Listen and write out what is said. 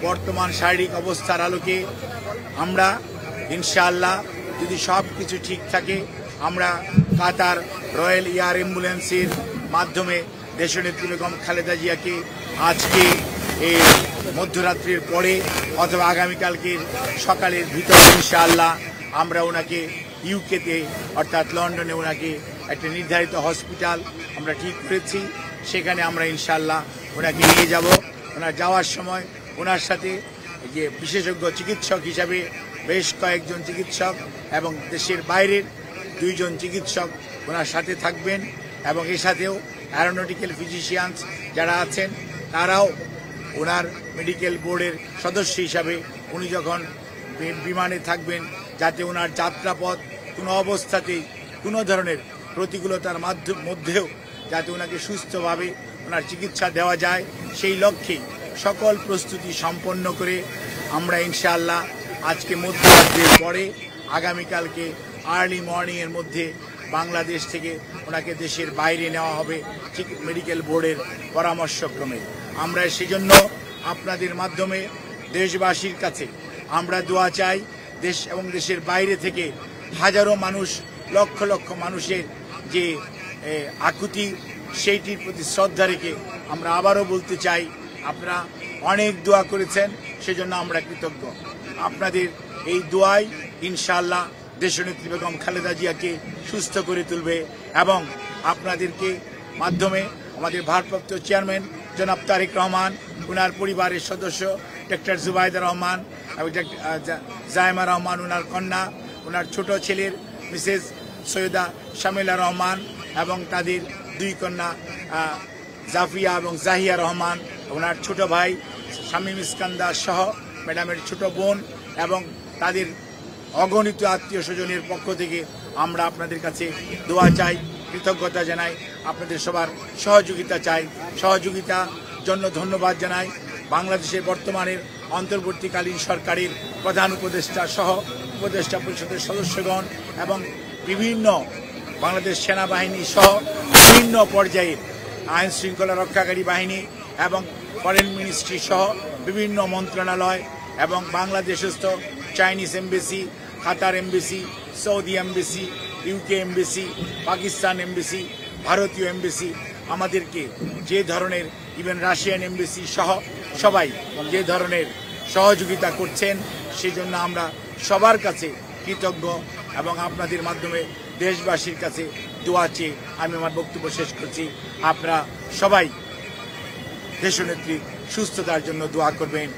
বর্তমান শারীরিক অবস্থার আলোকে আমরা ইনশাআল্লাহ যদি সব কিছু ঠিক থাকে আমরা কাতার রয়্যাল এয়ার অ্যাম্বুলেন্সের মাধ্যমে দেশনেত্রী বেগম খালেদা জিয়াকে আজকে এই মধ্যরাত্রির পরে অথবা আগামীকালকের সকালের ভিতরে ইনশাআল্লাহ আমরা ওনাকে ইউকেতে অর্থাৎ লন্ডনে ওনাকে একটা নির্ধারিত হসপিটাল আমরা ঠিক করেছি, সেখানে আমরা ইনশাআল্লাহ ওনাকে নিয়ে যাব। ওনার যাওয়ার সময় ওনার সাথে যে বিশেষজ্ঞ চিকিৎসক হিসাবে বেশ কয়েকজন চিকিৎসক এবং দেশের বাইরের 2 জন চিকিৎসক ওনার সাথে থাকবেন এবং এর সাথেও অ্যারোনটিক্যাল ফিজিশিয়ানস যারা আছেন তারাও ওনার মেডিকেল বোর্ডের সদস্য হিসাবে উনি যখন বিমানে থাকবেন যাতে ওনার যাত্রাপথ কোনো অবস্থাতেই কোনো ধরনের প্রতিকূলতার মধ্যেও যাতে ওনাকে সুস্থভাবে ওনার চিকিৎসা দেওয়া যায় সেই লক্ষ্যে সকল প্রস্তুতি সম্পন্ন করে আমরা ইনশাআল্লাহ আজকে মধ্যরাত্রির পরে আগামীকালকে আর্লি মর্নিংয়ের মধ্যে বাংলাদেশ থেকে ওনাকে দেশের বাইরে নেওয়া হবে ঠিক মেডিকেল বোর্ডের পরামর্শক্রমে। আমরা সেজন্য আপনাদের মাধ্যমে দেশবাসীর কাছে আমরা দোয়া চাই। দেশ এবং দেশের বাইরে থেকে হাজারো মানুষ, লক্ষ লক্ষ মানুষের যে আকুতি সেইটির প্রতি শ্রদ্ধা রেখে আমরা আবারও বলতে চাই আপনারা অনেক দোয়া করেছেন, সেজন্য আমরা কৃতজ্ঞ। আপনাদের এই দোয়াই ইনশাআল্লাহ দেশনেত্রী বেগম খালেদা জিয়াকে সুস্থ করে তুলবে এবং আপনাদেরকে মাধ্যমে আমাদের ভারপ্রাপ্ত চেয়ারম্যান জনাব তারেক রহমান, ওনার পরিবারের সদস্য ডক্টর জুবাইদা রহমান এবং জায়মা রহমান, ওনার কন্যা, ওনার ছোট ছেলের মিসেস সৈয়দা শামিলা রহমান এবং তাদের 2 কন্যা জাফিয়া এবং জাহিয়া রহমান, ওনার ছোট ভাই শামীম ইস্কান্দার সহ ম্যাডামের ছোট বোন এবং তাদের অগণিত আত্মীয় স্বজনের পক্ষ থেকে আমরা আপনাদের কাছে দোয়া চাই, কৃতজ্ঞতা জানাই, আপনাদের সবার সহযোগিতা চাই। সহযোগিতার জন্য ধন্যবাদ জানাই বাংলাদেশের বর্তমানের অন্তর্বর্তীকালীন সরকারের প্রধান উপদেষ্টা সহ উপদেষ্টা পরিষদের সদস্যগণ এবং বিভিন্ন বাংলাদেশ সেনাবাহিনী সহ বিভিন্ন পর্যায়ের আইন শৃঙ্খলা রক্ষাকারী বাহিনী এবং ফরেন মিনিস্ট্রি সহ বিভিন্ন মন্ত্রণালয় এবং বাংলাদেশস্থ Chinese embassy, Qatar embassy, Saudi embassy, UK embassy, Pakistan embassy, ভারতীয় এমবেসি আমাদেরকে যে ধরনের, ইভেন রাশিয়ান এমবেসি সহ সবাই যে ধরনের সহযোগিতা করছেন সেজন্য আমরা সবার কাছে কৃতজ্ঞ এবং আপনাদের মাধ্যমে দেশবাসীর কাছে দোয়া চেয়ে আমি আমার বক্তব্য শেষ করছি। আপনারা সবাই দেশনেত্রী সুস্থতার জন্য দোয়া করবেন।